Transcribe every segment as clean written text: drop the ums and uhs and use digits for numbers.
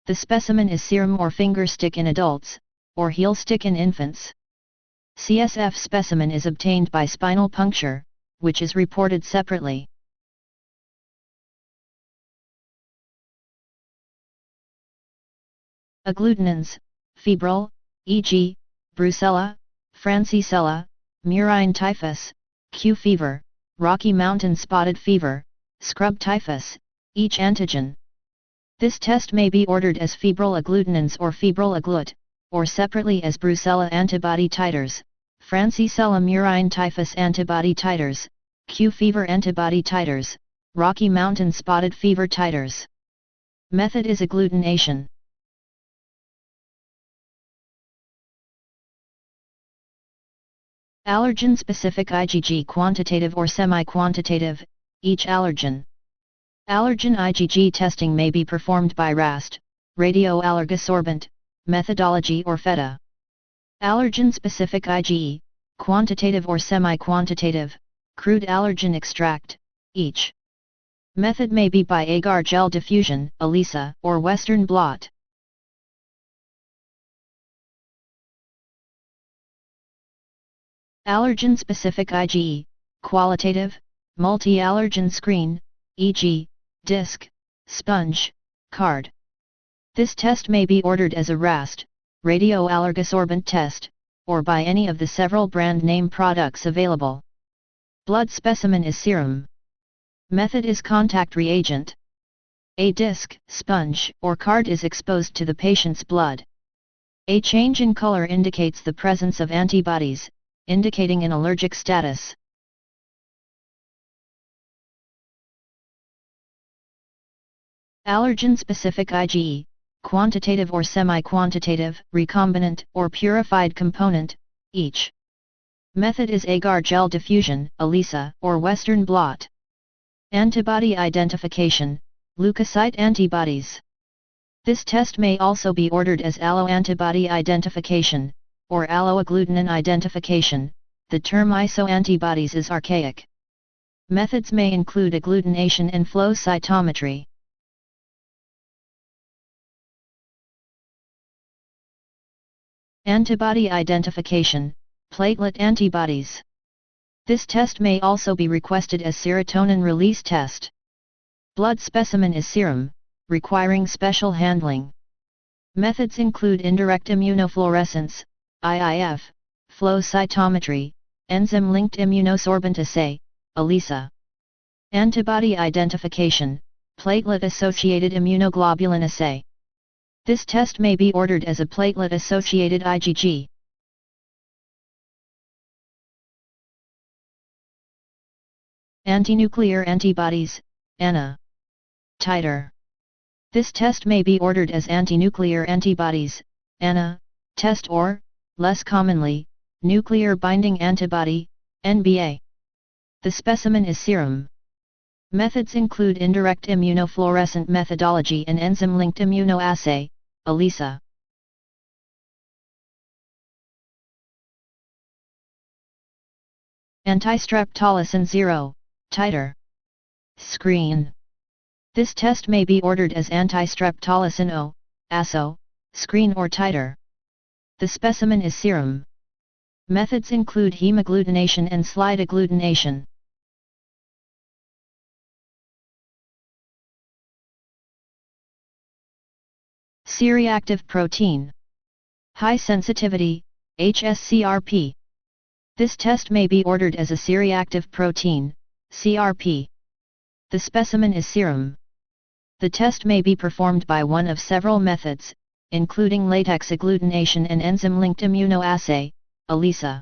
The specimen is serum or finger stick in adults, or heel stick in infants. CSF specimen is obtained by spinal puncture, which is reported separately. Agglutinins, febrile, e.g., Brucella, Francisella, Murine typhus, Q fever, Rocky Mountain spotted fever, scrub typhus, each antigen. This test may be ordered as febrile agglutinins or febrile agglute, or separately as Brucella antibody titers, Francisella Murine typhus antibody titers, Q fever antibody titers, Rocky Mountain spotted fever titers. Method is agglutination. Allergen-specific IgG quantitative or semi-quantitative, each allergen. Allergen IgG testing may be performed by RAST, radioallergosorbent, methodology or FETA. Allergen-specific IgE, quantitative or semi-quantitative, crude allergen extract, each. Method may be by agar gel diffusion, ELISA, or Western blot. Allergen-specific IgE, qualitative, multi-allergen screen, e.g., disc, sponge, card. This test may be ordered as a RAST, radioallergosorbent test, or by any of the several brand name products available. Blood specimen is serum. Method is contact reagent. A disc, sponge, or card is exposed to the patient's blood. A change in color indicates the presence of antibodies, indicating an allergic status. Allergen-specific IgE, quantitative or semi-quantitative, recombinant or purified component, each. Method is agar gel diffusion, ELISA, or Western blot. Antibody identification, leukocyte antibodies. This test may also be ordered as alloantibody identification, or alloagglutinin identification. The term isoantibodies is archaic. Methods may include agglutination and flow cytometry. Antibody identification, platelet antibodies. This test may also be requested as serotonin release test. Blood specimen is serum, requiring special handling. Methods include indirect immunofluorescence, IIF, flow cytometry, enzyme-linked immunoassays assay, ELISA. Antibody identification, platelet-associated immunoglobulin assay. This test may be ordered as a platelet-associated IgG. Antinuclear antibodies, ANA. Titer. This test may be ordered as antinuclear antibodies, ANA, test or, less commonly, nuclear binding antibody, NBA. The specimen is serum. Methods include indirect immunofluorescent methodology and enzyme-linked immunoassay, ELISA. Anti-Streptolysin 0, titer. Screen. This test may be ordered as anti-Streptolysin O, ASO, screen or titer. The specimen is serum. Methods include hemagglutination and slide agglutination. C-reactive protein. High sensitivity, HSCRP. This test may be ordered as a C-reactive protein, CRP. The specimen is serum. The test may be performed by one of several methods, including latex agglutination and enzyme-linked immunoassay, ELISA.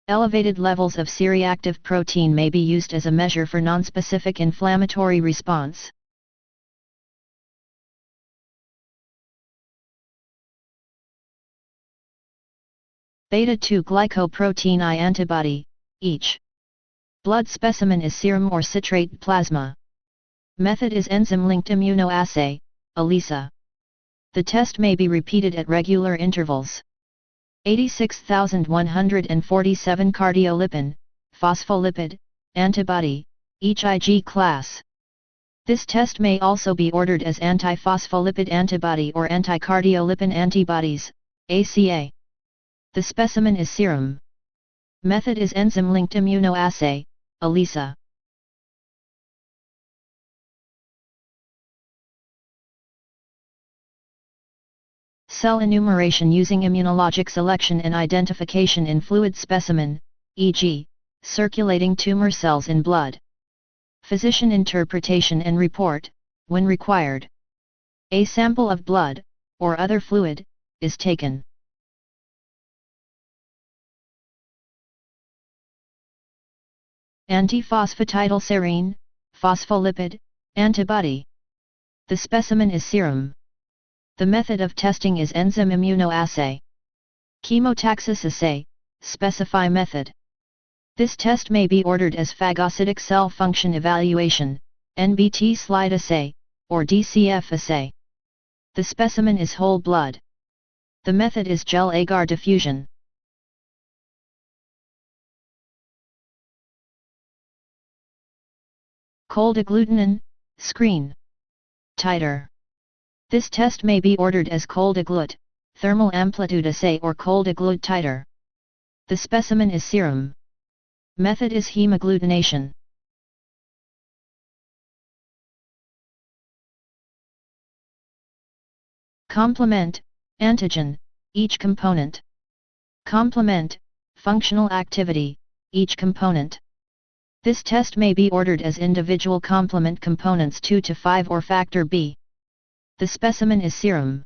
Elevated levels of C-reactive protein may be used as a measure for nonspecific inflammatory response. Beta-2 glycoprotein I antibody, each. Blood specimen is serum or citrate plasma. Method is enzyme-linked immunoassay, ELISA. The test may be repeated at regular intervals. 86,147 cardiolipin, phospholipid, antibody, each Ig class. This test may also be ordered as antiphospholipid antibody or anticardiolipin antibodies, ACA. The specimen is serum. Method is enzyme-linked immunoassay, ELISA. Cell enumeration using immunologic selection and identification in fluid specimen, e.g., circulating tumor cells in blood. Physician interpretation and report, when required. A sample of blood, or other fluid, is taken. Antiphosphatidylserine, phospholipid, antibody. The specimen is serum. The method of testing is enzyme immunoassay. Chemotaxis assay, specify method. This test may be ordered as phagocytic cell function evaluation, NBT slide assay, or DCF assay. The specimen is whole blood. The method is gel agar diffusion. Cold agglutinin, screen. Titer. This test may be ordered as cold agglute, thermal amplitude assay or cold agglute titer. The specimen is serum. Method is hemagglutination. Complement, antigen, each component. Complement, functional activity, each component. This test may be ordered as individual complement components 2 to 5 or factor B. The specimen is serum.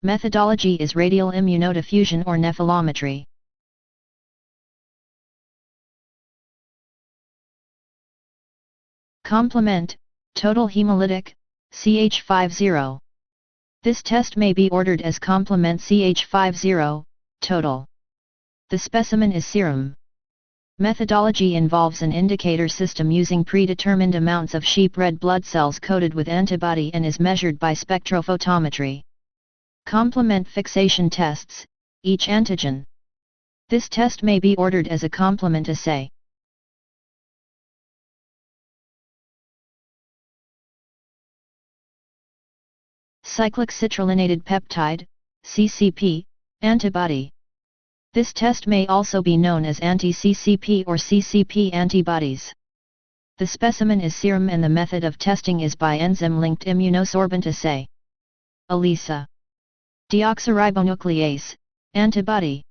Methodology is radial immunodiffusion or nephelometry. Complement, total hemolytic, CH50. This test may be ordered as complement CH50, total. The specimen is serum. Methodology involves an indicator system using predetermined amounts of sheep red blood cells coated with antibody and is measured by spectrophotometry. Complement fixation tests, each antigen. This test may be ordered as a complement assay. Cyclic citrulliнаted peptide, CCP, antibody. This test may also be known as anti-CCP or CCP antibodies. The specimen is serum and the method of testing is by enzyme-linked immunoassays assay. ELISA. Deoxyribonuclease, antibody.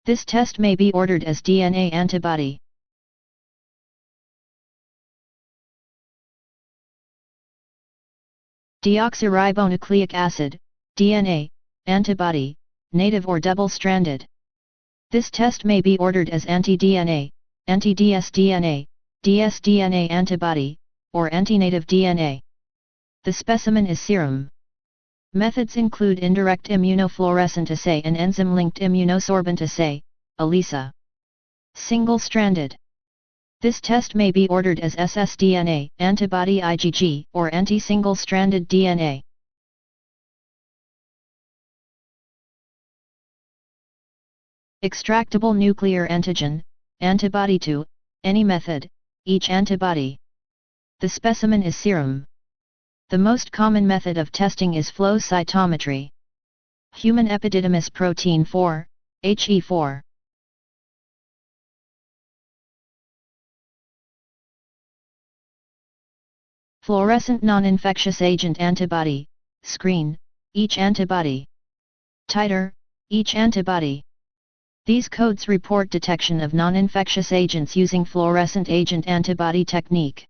This test may be ordered as DNA antibody. Deoxyribonucleic acid, DNA, antibody, native or double-stranded. This test may be ordered as anti-DNA, anti-dsDNA, dsDNA antibody, or anti-native DNA. The specimen is serum. Methods include indirect immunofluorescent assay and enzyme-linked immunoassays assay, ELISA. Single-stranded. This test may be ordered as ssDNA, antibody IgG, or anti-single-stranded DNA. Extractable nuclear antigen, antibody to, any method, each antibody. The specimen is serum. The most common method of testing is flow cytometry. Human epididymis protein 4, HE4. Fluorescent non-infectious agent antibody, screen, each antibody. Titer, each antibody. These codes report detection of non-infectious agents using fluorescent agent antibody technique.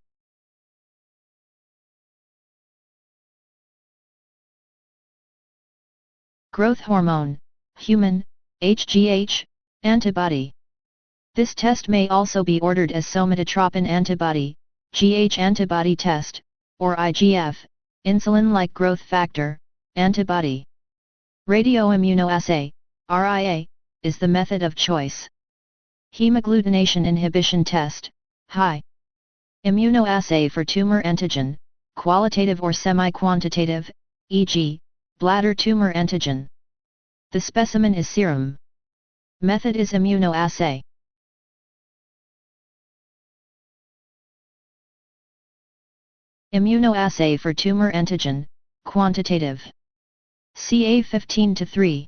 Growth hormone, human, HGH, antibody. This test may also be ordered as somatotropin antibody, GH antibody test, or IGF, insulin-like growth factor, antibody. Radioimmunoassay, RIA, is the method of choice. Hemagglutination inhibition test, HI. Immunoassay for tumor antigen, qualitative or semi-quantitative, e.g., bladder tumor antigen. The specimen is serum. Method is immunoassay. . Immunoassay for tumor antigen, quantitative. CA15-3.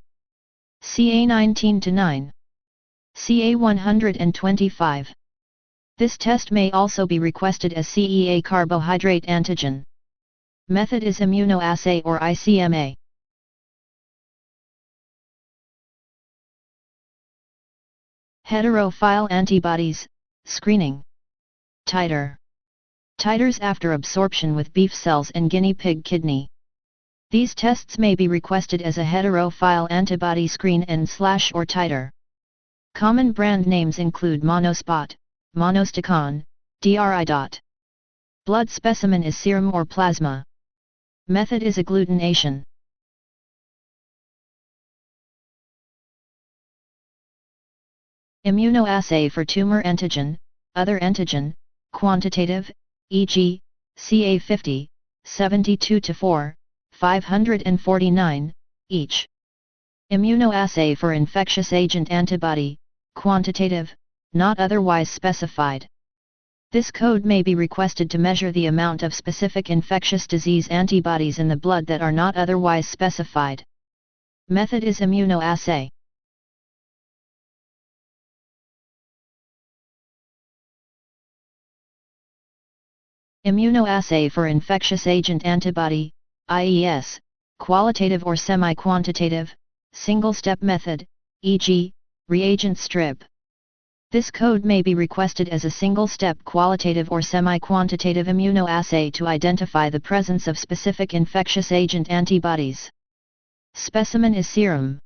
CA19-9. CA125. This test may also be requested as CEA carbohydrate antigen. Method is immunoassay or ICMA. Heterophile antibodies, screening. Titer. Titers after absorption with beef cells and guinea pig kidney. These tests may be requested as a heterophile antibody screen and/or titer. Common brand names include Monospot, Monosticon, DRI. Blood specimen is serum or plasma. Method is agglutination. Immunoassay for tumor antigen, other antigen, quantitative, e.g., CA50, 72-4, 549, each. Immunoassay for infectious agent antibody, quantitative, not otherwise specified. This code may be requested to measure the amount of specific infectious disease antibodies in the blood that are not otherwise specified. Method is immunoassay. Immunoassay for infectious agent antibody, IES, qualitative or semi-quantitative, single-step method, e.g., reagent strip. This code may be requested as a single-step qualitative or semi-quantitative immunoassay to identify the presence of specific infectious agent antibodies. Specimen is serum.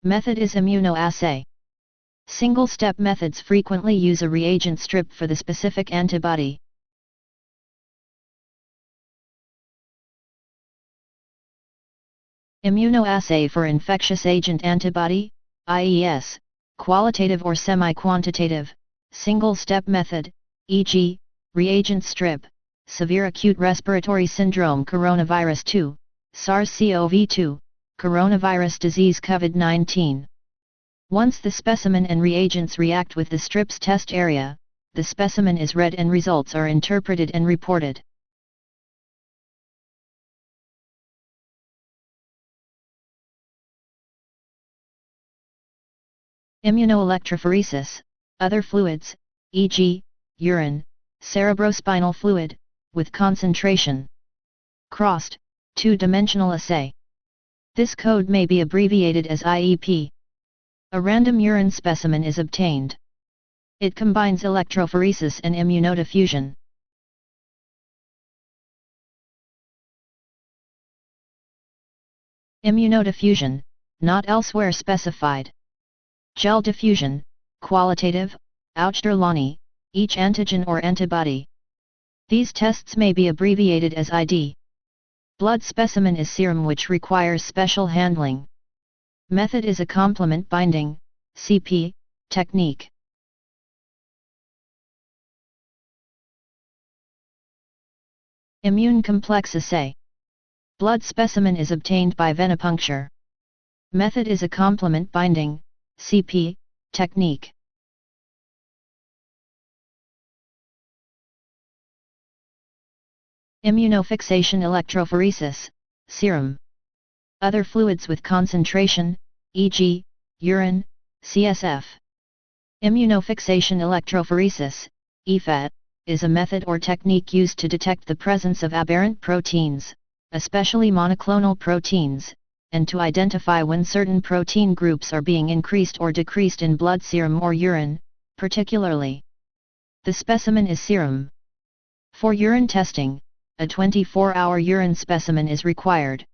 Method is immunoassay. Single-step methods frequently use a reagent strip for the specific antibody. Immunoassay for infectious agent antibody, IES, qualitative or semi-quantitative, single-step method, e.g., reagent strip, severe acute respiratory syndrome coronavirus 2, SARS-CoV-2, coronavirus disease COVID-19. Once the specimen and reagents react with the strip's test area, the specimen is read and results are interpreted and reported. Immunoelectrophoresis, other fluids, e.g., urine, cerebrospinal fluid, with concentration. Crossed, two-dimensional assay. This code may be abbreviated as IEP. A random urine specimen is obtained. It combines electrophoresis and immunodiffusion. Immunodiffusion, not elsewhere specified. Gel diffusion, qualitative, Auchterlani, each antigen or antibody. These tests may be abbreviated as ID. Blood specimen is serum which requires special handling. Method is a complement binding, CP, technique. Immune complex assay. Blood specimen is obtained by venipuncture. Method is a complement binding, CP, technique. Immunofixation electrophoresis, serum. Other fluids with concentration, e.g., urine, CSF. Immunofixation electrophoresis, EFET, is a method or technique used to detect the presence of aberrant proteins, especially monoclonal proteins, and to identify when certain protein groups are being increased or decreased in blood serum or urine, particularly. The specimen is serum. For urine testing, a 24-hour urine specimen is required.